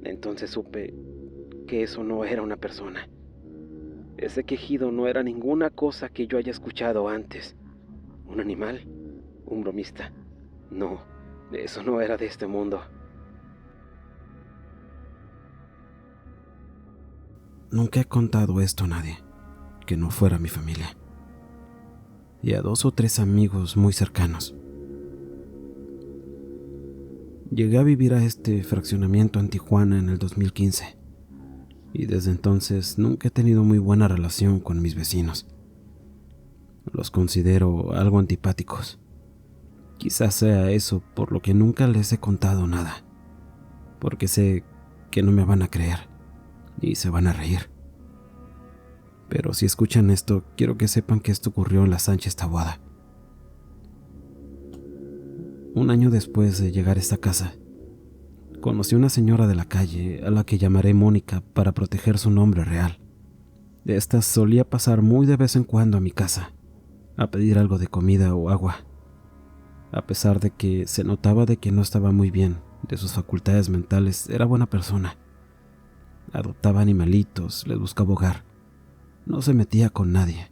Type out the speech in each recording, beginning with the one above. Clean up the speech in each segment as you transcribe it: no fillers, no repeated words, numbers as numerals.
Entonces supe que eso no era una persona. Ese quejido no era ninguna cosa que yo haya escuchado antes. ¿Un animal? ¿Un bromista? No, eso no era de este mundo. Nunca he contado esto a nadie, que no fuera mi familia, y a 2 o 3 amigos muy cercanos. Llegué a vivir a este fraccionamiento en Tijuana en el 2015, y desde entonces nunca he tenido muy buena relación con mis vecinos. Los considero algo antipáticos. Quizás sea eso por lo que nunca les he contado nada, porque sé que no me van a creer y se van a reír. Pero si escuchan esto, quiero que sepan que esto ocurrió en la Sánchez Taboada. Un año después de llegar a esta casa, conocí a una señora de la calle a la que llamaré Mónica para proteger su nombre real. Esta solía pasar muy de vez en cuando a mi casa, a pedir algo de comida o agua. A pesar de que se notaba de que no estaba muy bien de sus facultades mentales, era buena persona. Adoptaba animalitos, les buscaba hogar. No se metía con nadie,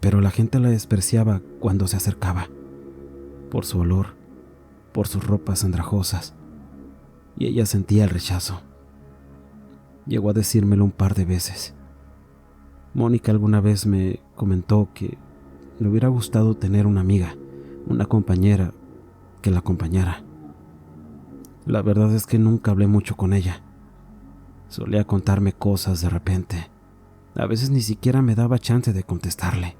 pero la gente la despreciaba cuando se acercaba, por su olor, por sus ropas andrajosas, y ella sentía el rechazo. Llegó a decírmelo un par de veces. Mónica alguna vez me comentó que le hubiera gustado tener una amiga, una compañera que la acompañara. La verdad es que nunca hablé mucho con ella. Solía contarme cosas de repente. A veces ni siquiera me daba chance de contestarle.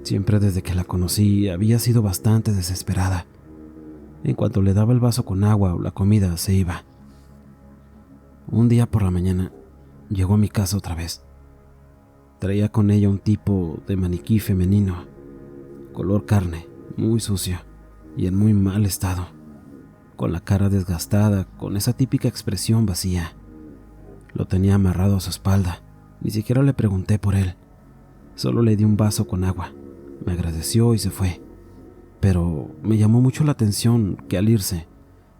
Siempre desde que la conocí había sido bastante desesperada. En cuanto le daba el vaso con agua o la comida, se iba. Un día por la mañana llegó a mi casa otra vez. Traía con ella un tipo de maniquí femenino, color carne, muy sucio y en muy mal estado, con la cara desgastada, con esa típica expresión vacía. Lo tenía amarrado a su espalda. Ni siquiera le pregunté por él. Solo le di un vaso con agua. Me agradeció y se fue. Pero me llamó mucho la atención que al irse,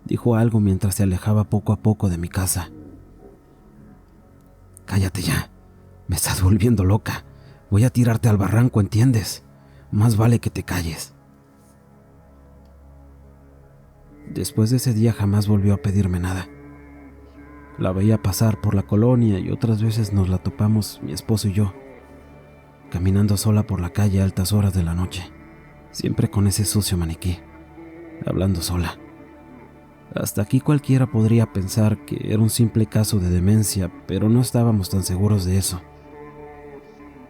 dijo algo mientras se alejaba poco a poco de mi casa. «Cállate ya. Me estás volviendo loca. Voy a tirarte al barranco, ¿entiendes? Más vale que te calles». Después de ese día jamás volvió a pedirme nada. La veía pasar por la colonia y otras veces nos la topamos mi esposo y yo, caminando sola por la calle a altas horas de la noche, siempre con ese sucio maniquí, hablando sola. Hasta aquí cualquiera podría pensar que era un simple caso de demencia, pero no estábamos tan seguros de eso.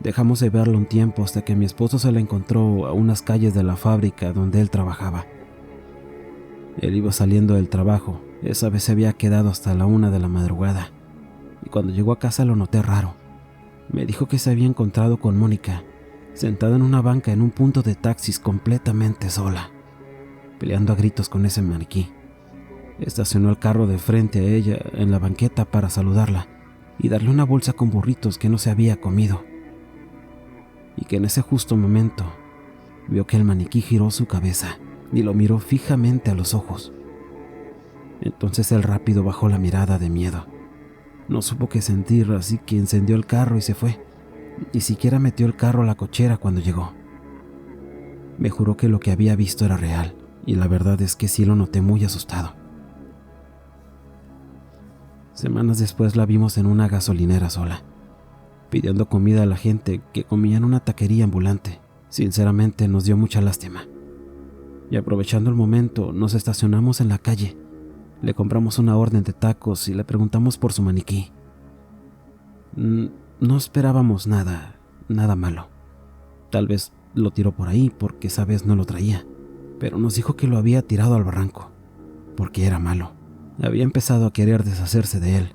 Dejamos de verla un tiempo hasta que mi esposo se la encontró a unas calles de la fábrica donde él trabajaba. Él iba saliendo del trabajo. Esa vez se había quedado hasta la 1 de la madrugada, y cuando llegó a casa lo noté raro. Me dijo que se había encontrado con Mónica, sentada en una banca en un punto de taxis completamente sola, peleando a gritos con ese maniquí. Estacionó el carro de frente a ella en la banqueta para saludarla y darle una bolsa con burritos que no se había comido, y que en ese justo momento vio que el maniquí giró su cabeza y lo miró fijamente a los ojos. Entonces él rápido bajó la mirada de miedo. No supo qué sentir, así que encendió el carro y se fue. Ni siquiera metió el carro a la cochera cuando llegó. Me juró que lo que había visto era real, y la verdad es que sí lo noté muy asustado. Semanas después la vimos en una gasolinera sola, pidiendo comida a la gente que comía en una taquería ambulante. Sinceramente nos dio mucha lástima. Y aprovechando el momento, nos estacionamos en la calle. Le compramos una orden de tacos y le preguntamos por su maniquí. No esperábamos nada malo. Tal vez lo tiró por ahí porque esa vez no lo traía, pero nos dijo que lo había tirado al barranco, porque era malo. Había empezado a querer deshacerse de él,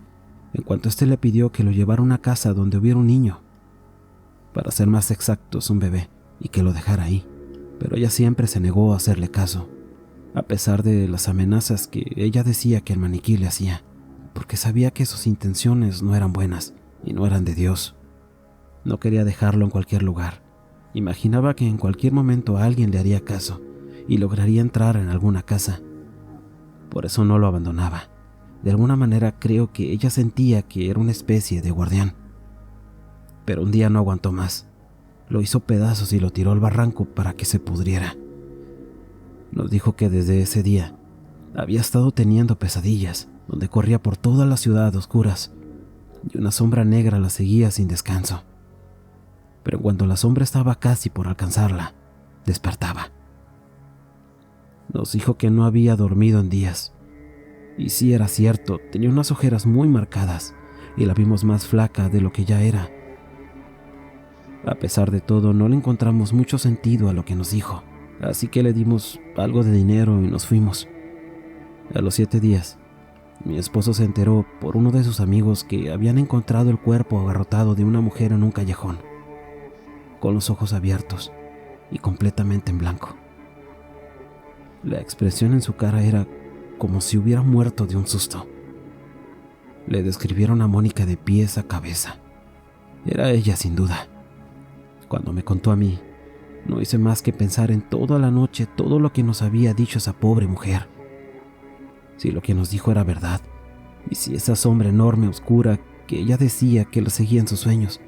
en cuanto éste le pidió que lo llevara a una casa donde hubiera un niño. Para ser más exactos, un bebé, y que lo dejara ahí, pero ella siempre se negó a hacerle caso, a pesar de las amenazas que ella decía que el maniquí le hacía, porque sabía que sus intenciones no eran buenas y no eran de Dios. No quería dejarlo en cualquier lugar. Imaginaba que en cualquier momento alguien le haría caso y lograría entrar en alguna casa. Por eso no lo abandonaba. De alguna manera creo que ella sentía que era una especie de guardián. Pero un día no aguantó más. Lo hizo pedazos y lo tiró al barranco para que se pudriera. Nos dijo que desde ese día había estado teniendo pesadillas, donde corría por toda la ciudad a oscuras y una sombra negra la seguía sin descanso. Pero cuando la sombra estaba casi por alcanzarla, despertaba. Nos dijo que no había dormido en días. Y sí era cierto, tenía unas ojeras muy marcadas y la vimos más flaca de lo que ya era. A pesar de todo, no le encontramos mucho sentido a lo que nos dijo, así que le dimos algo de dinero y nos fuimos. A los 7 días, mi esposo se enteró por uno de sus amigos que habían encontrado el cuerpo agarrotado de una mujer en un callejón, con los ojos abiertos y completamente en blanco. La expresión en su cara era como si hubiera muerto de un susto. Le describieron a Mónica de pies a cabeza. Era ella sin duda. Cuando me contó a mí, no hice más que pensar en toda la noche todo lo que nos había dicho esa pobre mujer. Si lo que nos dijo era verdad, y si esa sombra enorme, oscura, que ella decía que la seguía en sus sueños,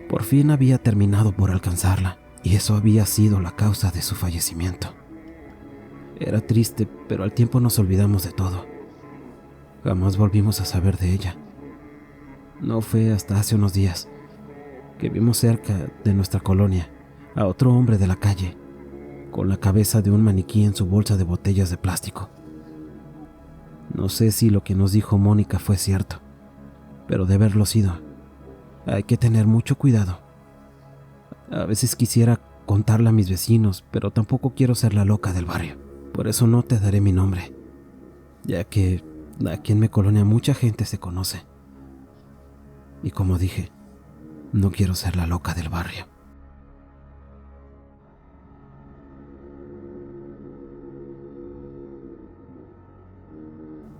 por fin había terminado por alcanzarla, y eso había sido la causa de su fallecimiento. Era triste, pero al tiempo nos olvidamos de todo. Jamás volvimos a saber de ella. No fue hasta hace unos días que vimos cerca de nuestra colonia a otro hombre de la calle, con la cabeza de un maniquí en su bolsa de botellas de plástico. No sé si lo que nos dijo Mónica fue cierto, pero de haberlo sido, hay que tener mucho cuidado. A veces quisiera contarle a mis vecinos, pero tampoco quiero ser la loca del barrio. Por eso no te daré mi nombre, ya que aquí en mi colonia mucha gente se conoce. Y como dije, no quiero ser la loca del barrio.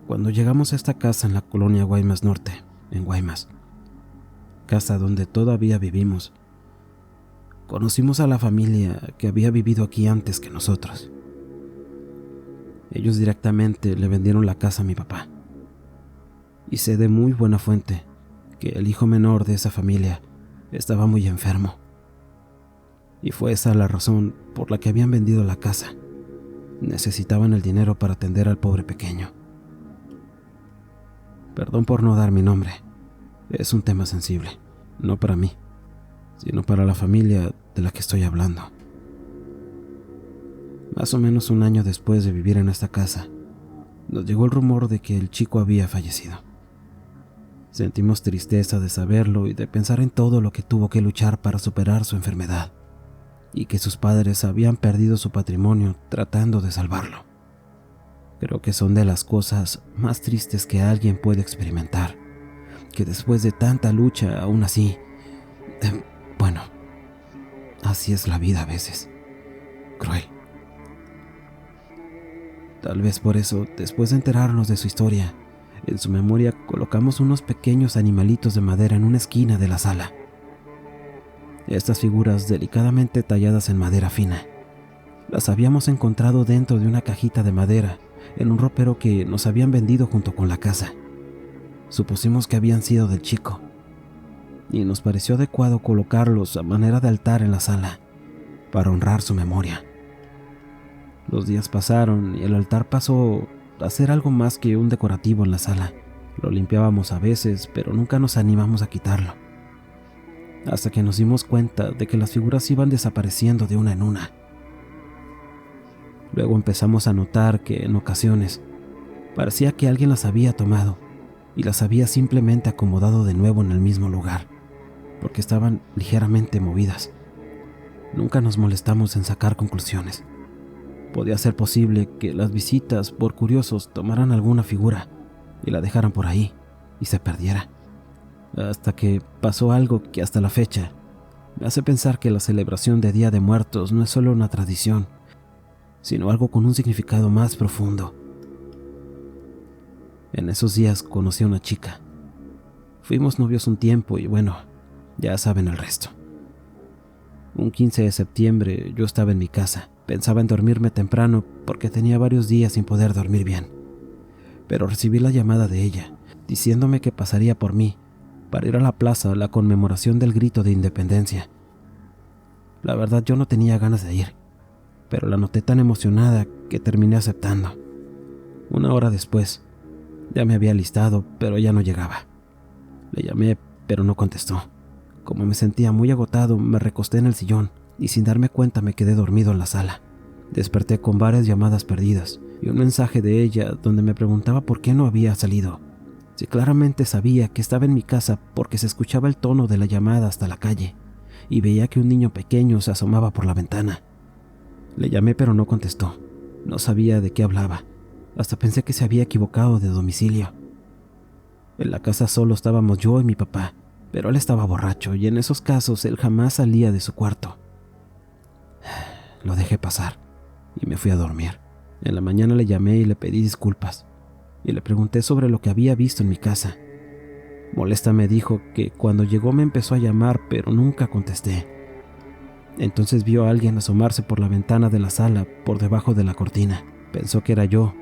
Cuando llegamos a esta casa en la colonia Guaymas Norte, en Guaymas, casa donde todavía vivimos, conocimos a la familia que había vivido aquí antes que nosotros. Ellos directamente le vendieron la casa a mi papá. Y sé de muy buena fuente que el hijo menor de esa familia estaba muy enfermo. Y fue esa la razón por la que habían vendido la casa. Necesitaban el dinero para atender al pobre pequeño. Perdón por no dar mi nombre. Es un tema sensible, no para mí, sino para la familia de la que estoy hablando. Más o menos un año después de vivir en esta casa, nos llegó el rumor de que el chico había fallecido. Sentimos tristeza de saberlo y de pensar en todo lo que tuvo que luchar para superar su enfermedad, y que sus padres habían perdido su patrimonio tratando de salvarlo. Creo que son de las cosas más tristes que alguien puede experimentar, que después de tanta lucha, aún así, bueno, así es la vida a veces, cruel. Tal vez por eso, después de enterarnos de su historia, en su memoria colocamos unos pequeños animalitos de madera en una esquina de la sala. Estas figuras delicadamente talladas en madera fina, las habíamos encontrado dentro de una cajita de madera en un ropero que nos habían vendido junto con la casa. Supusimos que habían sido del chico, y nos pareció adecuado colocarlos a manera de altar en la sala, para honrar su memoria. Los días pasaron y el altar pasó a ser algo más que un decorativo en la sala. Lo limpiábamos a veces, pero nunca nos animamos a quitarlo. Hasta que nos dimos cuenta de que las figuras iban desapareciendo de una en una. Luego empezamos a notar que en ocasiones parecía que alguien las había tomado y las había simplemente acomodado de nuevo en el mismo lugar, porque estaban ligeramente movidas. Nunca nos molestamos en sacar conclusiones. Podía ser posible que las visitas, por curiosos, tomaran alguna figura y la dejaran por ahí y se perdiera. Hasta que pasó algo que hasta la fecha me hace pensar que la celebración de Día de Muertos no es solo una tradición, sino algo con un significado más profundo. En esos días conocí a una chica. Fuimos novios un tiempo y bueno, ya saben el resto. Un 15 de septiembre yo estaba en mi casa. Pensaba en dormirme temprano porque tenía varios días sin poder dormir bien. pero recibí la llamada de ella, diciéndome que pasaría por mí para ir a la plaza a la conmemoración del grito de independencia. La verdad, yo no tenía ganas de ir, pero la noté tan emocionada que terminé aceptando. 1 hora después, ya me había alistado, pero ella no llegaba. Le llamé, pero no contestó. Como me sentía muy agotado, me recosté en el sillón y sin darme cuenta me quedé dormido en la sala. Desperté con varias llamadas perdidas y un mensaje de ella donde me preguntaba por qué no había salido. Si claramente sabía que estaba en mi casa porque se escuchaba el tono de la llamada hasta la calle y veía que un niño pequeño se asomaba por la ventana. Le llamé pero no contestó. No sabía de qué hablaba. Hasta pensé que se había equivocado de domicilio. En la casa solo estábamos yo y mi papá, pero él estaba borracho y en esos casos él jamás salía de su cuarto. Lo dejé pasar y me fui a dormir. En la mañana le llamé y le pedí disculpas y le pregunté sobre lo que había visto en mi casa. Molesta me dijo que cuando llegó me empezó a llamar, pero nunca contesté. Entonces vio a alguien asomarse por la ventana de la sala por debajo de la cortina. Pensó que era yo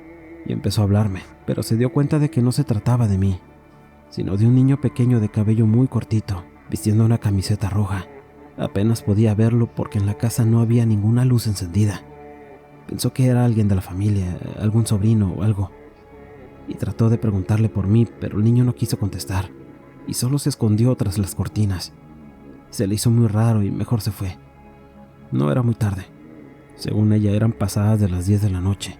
y empezó a hablarme, pero se dio cuenta de que no se trataba de mí, sino de un niño pequeño de cabello muy cortito, vistiendo una camiseta roja. Apenas podía verlo porque en la casa no había ninguna luz encendida. Pensó que era alguien de la familia, algún sobrino o algo, y trató de preguntarle por mí, pero el niño no quiso contestar y solo se escondió tras las cortinas. Se le hizo muy raro y mejor se fue. No era muy tarde. Según ella, eran pasadas de las 10 de la noche,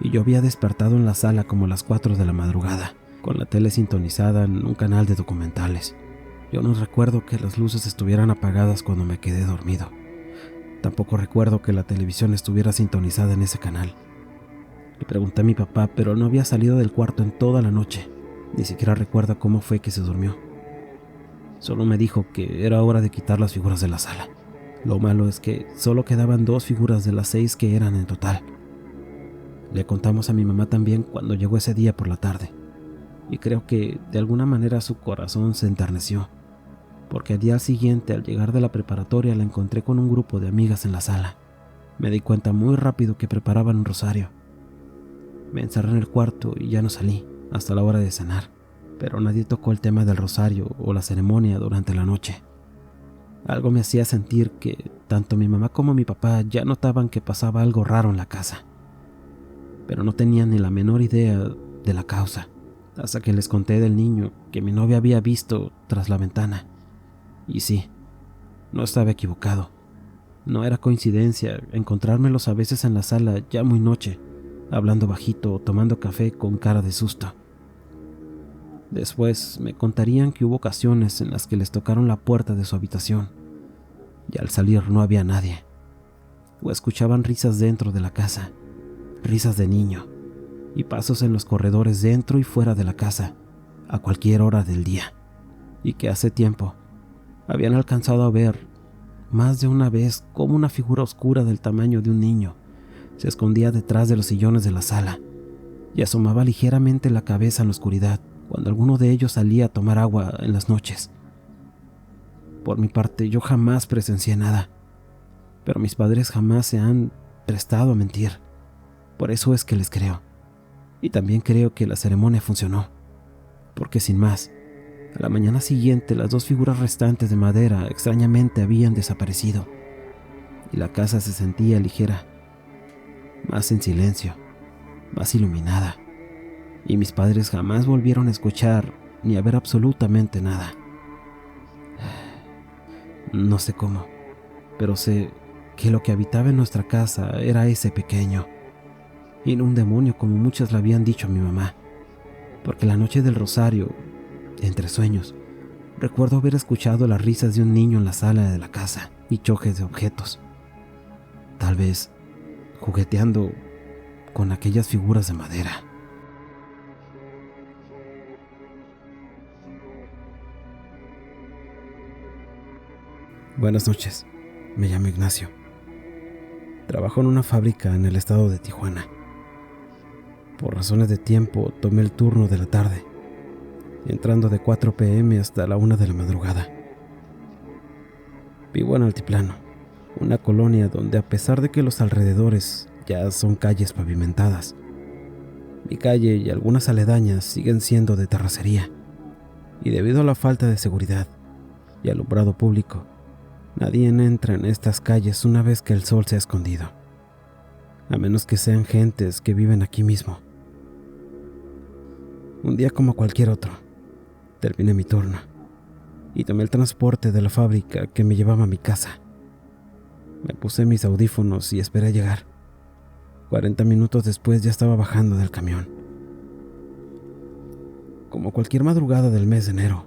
y yo había despertado en la sala como a las 4 de la madrugada, con la tele sintonizada en un canal de documentales. Yo no recuerdo que las luces estuvieran apagadas cuando me quedé dormido. Tampoco recuerdo que la televisión estuviera sintonizada en ese canal. Le pregunté a mi papá, pero no había salido del cuarto en toda la noche. Ni siquiera recuerda cómo fue que se durmió. Solo me dijo que era hora de quitar las figuras de la sala. Lo malo es que solo quedaban 2 figuras de las 6 que eran en total. Le contamos a mi mamá también cuando llegó ese día por la tarde, y creo que de alguna manera su corazón se enterneció, porque al día siguiente, al llegar de la preparatoria, la encontré con un grupo de amigas en la sala. Me di cuenta muy rápido que preparaban un rosario. Me encerré en el cuarto y ya no salí hasta la hora de cenar, pero nadie tocó el tema del rosario o la ceremonia durante la noche. Algo me hacía sentir que tanto mi mamá como mi papá ya notaban que pasaba algo raro en la casa, pero no tenían ni la menor idea de la causa, hasta que les conté del niño que mi novia había visto tras la ventana. Y sí, no estaba equivocado. No era coincidencia encontrármelos a veces en la sala ya muy noche, hablando bajito o tomando café con cara de susto. Después me contarían que hubo ocasiones en las que les tocaron la puerta de su habitación y al salir no había nadie, o escuchaban risas dentro de la casa, risas de niño, y pasos en los corredores dentro y fuera de la casa a cualquier hora del día, y que hace tiempo habían alcanzado a ver más de una vez cómo una figura oscura del tamaño de un niño se escondía detrás de los sillones de la sala y asomaba ligeramente la cabeza en la oscuridad cuando alguno de ellos salía a tomar agua en las noches. Por mi parte, yo jamás presencié nada, pero mis padres jamás se han prestado a mentir. Por eso es que les creo. Y también creo que la ceremonia funcionó, porque sin más, a la mañana siguiente las 2 figuras restantes de madera extrañamente habían desaparecido, y la casa se sentía ligera, más en silencio, más iluminada, y mis padres jamás volvieron a escuchar ni a ver absolutamente nada. No sé cómo, pero sé que lo que habitaba en nuestra casa era ese pequeño, y no un demonio como muchas le habían dicho a mi mamá, porque la noche del rosario, entre sueños, recuerdo haber escuchado las risas de un niño en la sala de la casa y choques de objetos, tal vez jugueteando con aquellas figuras de madera. Buenas noches, me llamo Ignacio. Trabajo en una fábrica en el estado de Tijuana. Por razones de tiempo tomé el turno de la tarde, entrando de 4 p.m. hasta la 1 de la madrugada. Vivo en Altiplano, una colonia donde, a pesar de que los alrededores ya son calles pavimentadas, Mi calle y algunas aledañas siguen siendo de terracería, y debido a la falta de seguridad y alumbrado público, nadie entra en estas calles una vez que el sol se ha escondido, a menos que sean gentes que viven aquí mismo. Un día como cualquier otro, terminé mi turno y tomé el transporte de la fábrica que me llevaba a mi casa. Me puse mis audífonos y esperé llegar. 40 minutos después ya estaba bajando del camión. Como cualquier madrugada del mes de enero,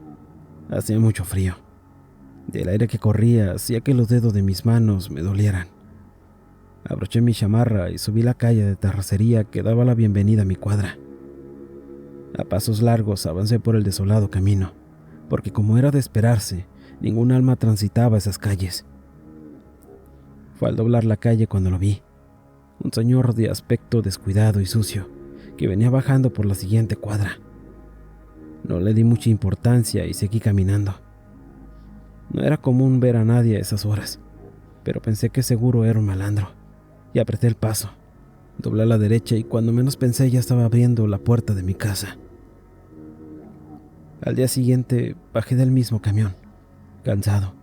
hacía mucho frío. El aire que corría hacía que los dedos de mis manos me dolieran. Abroché mi chamarra y subí la calle de terracería que daba la bienvenida a mi cuadra. A pasos largos avancé por el desolado camino, porque como era de esperarse, ningún alma transitaba esas calles. Fue al doblar la calle cuando lo vi. Un señor de aspecto descuidado y sucio, que venía bajando por la siguiente cuadra. No le di mucha importancia y seguí caminando. No era común ver a nadie a esas horas, pero pensé que seguro era un malandro, y apreté el paso. Doblé a la derecha y cuando menos pensé ya estaba abriendo la puerta de mi casa. Al día siguiente bajé del mismo camión, cansado.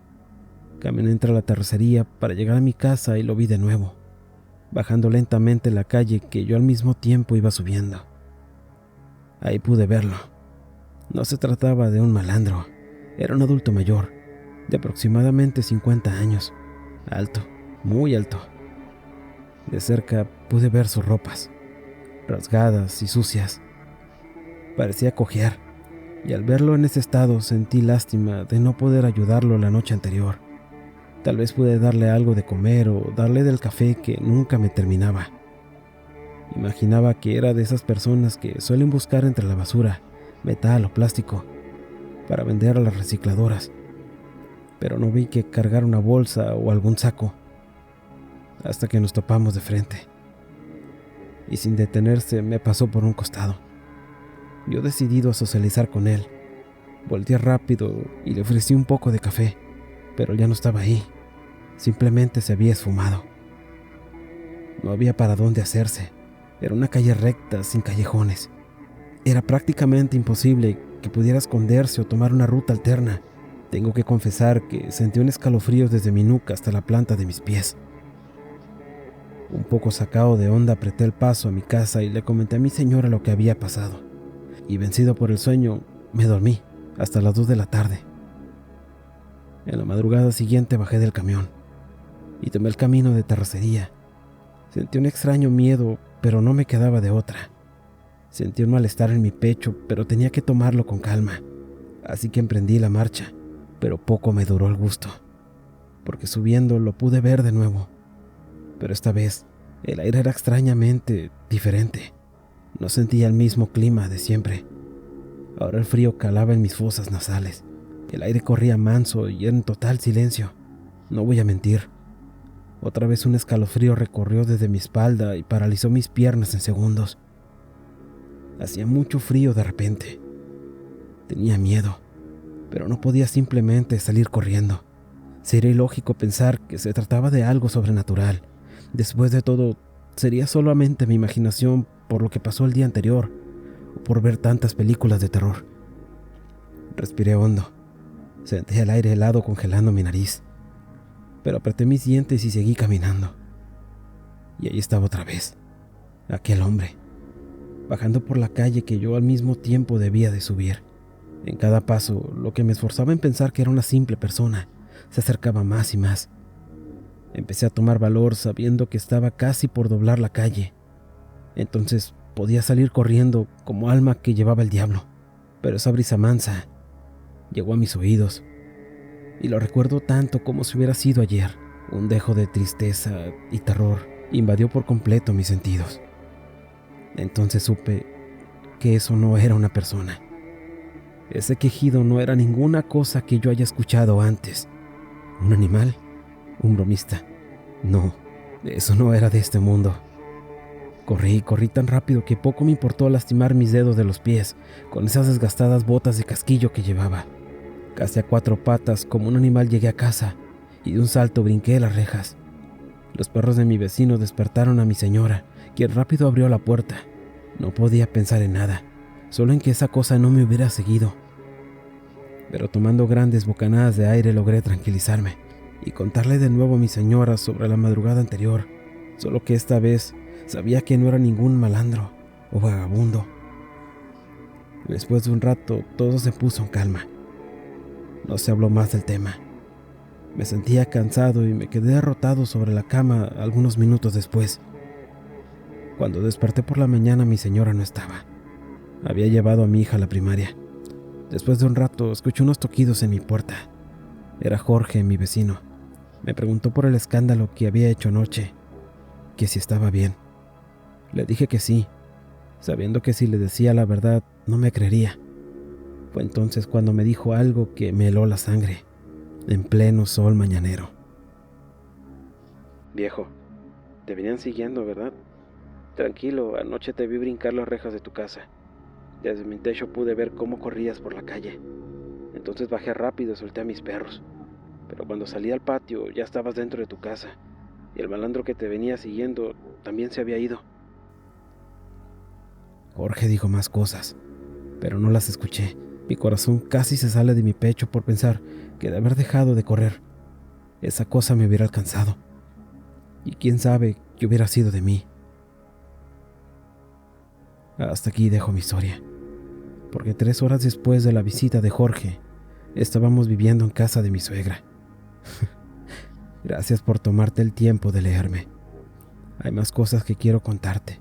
Caminé entre la terracería para llegar a mi casa y lo vi de nuevo, bajando lentamente la calle que yo al mismo tiempo iba subiendo. Ahí pude verlo. No se trataba de un malandro, era un adulto mayor, de aproximadamente 50 años, alto, muy alto. De cerca pude ver sus ropas, rasgadas y sucias. Parecía cojear, y al verlo en ese estado sentí lástima de no poder ayudarlo la noche anterior. Tal vez pude darle algo de comer o darle del café que nunca me terminaba. Imaginaba que era de esas personas que suelen buscar entre la basura, metal o plástico, para vender a las recicladoras, pero no vi que cargar una bolsa o algún saco, hasta que nos topamos de frente, y sin detenerse me pasó por un costado. Yo decidido a socializar con él, volteé rápido y le ofrecí un poco de café, pero ya no estaba ahí, simplemente se había esfumado. No había para dónde hacerse, era una calle recta, sin callejones. Era prácticamente imposible que pudiera esconderse o tomar una ruta alterna. Tengo que confesar que sentí un escalofrío desde mi nuca hasta la planta de mis pies. Un poco sacado de onda apreté el paso a mi casa y le comenté a mi señora lo que había pasado. Y vencido por el sueño, me dormí hasta las 2 de la tarde. En la madrugada siguiente bajé del camión y tomé el camino de terracería. Sentí un extraño miedo, pero no me quedaba de otra. Sentí un malestar en mi pecho, pero tenía que tomarlo con calma. Así que emprendí la marcha, pero poco me duró el gusto, porque subiendo lo pude ver de nuevo. Pero esta vez el aire era extrañamente diferente. No sentía el mismo clima de siempre. Ahora el frío calaba en mis fosas nasales. El aire corría manso y en total silencio. No voy a mentir. Otra vez un escalofrío recorrió desde mi espalda y paralizó mis piernas en segundos. Hacía mucho frío de repente. Tenía miedo, pero no podía simplemente salir corriendo. Sería ilógico pensar que se trataba de algo sobrenatural. Después de todo, sería solamente mi imaginación por lo que pasó el día anterior o por ver tantas películas de terror. Respiré hondo. Sentí el aire helado congelando mi nariz, pero apreté mis dientes y seguí caminando. Y ahí estaba otra vez, aquel hombre, bajando por la calle que yo al mismo tiempo debía de subir. En cada paso, lo que me esforzaba en pensar que era una simple persona, se acercaba más y más. Empecé a tomar valor sabiendo que estaba casi por doblar la calle. Entonces podía salir corriendo como alma que llevaba el diablo. Pero esa brisa mansa llegó a mis oídos, y lo recuerdo tanto como si hubiera sido ayer. Un dejo de tristeza y terror invadió por completo mis sentidos. Entonces supe que eso no era una persona. Ese quejido no era ninguna cosa que yo haya escuchado antes. ¿Un animal? ¿Un bromista? No, eso no era de este mundo. Corrí tan rápido que poco me importó lastimar mis dedos de los pies con esas desgastadas botas de casquillo que llevaba. Casi a 4 patas, como un animal, llegué a casa y de un salto brinqué las rejas. Los perros de mi vecino despertaron a mi señora, quien rápido abrió la puerta. No podía pensar en nada, solo en que esa cosa no me hubiera seguido. Pero tomando grandes bocanadas de aire logré tranquilizarme y contarle de nuevo a mi señora sobre la madrugada anterior, solo que esta vez sabía que no era ningún malandro o vagabundo. Después de un rato todo se puso en calma. No se habló más del tema. Me sentía cansado y me quedé derrotado sobre la cama algunos minutos después. Cuando desperté por la mañana mi señora no estaba. Había llevado a mi hija a la primaria. Después de un rato escuché unos toquidos en mi puerta. Era Jorge, mi vecino. Me preguntó por el escándalo que había hecho anoche, que si estaba bien. Le dije que sí, sabiendo que si le decía la verdad no me creería. Fue entonces cuando me dijo algo que me heló la sangre, en pleno sol mañanero. Viejo, te venían siguiendo, ¿verdad? Tranquilo, anoche te vi brincar las rejas de tu casa. Desde mi techo pude ver cómo corrías por la calle. Entonces bajé rápido y solté a mis perros. Pero cuando salí al patio ya estabas dentro de tu casa. Y el malandro que te venía siguiendo también se había ido. Jorge dijo más cosas, pero no las escuché. Mi corazón casi se sale de mi pecho por pensar que de haber dejado de correr, esa cosa me hubiera alcanzado. Y quién sabe qué hubiera sido de mí. Hasta aquí dejo mi historia, porque 3 horas después de la visita de Jorge, estábamos viviendo en casa de mi suegra. Gracias por tomarte el tiempo de leerme. Hay más cosas que quiero contarte,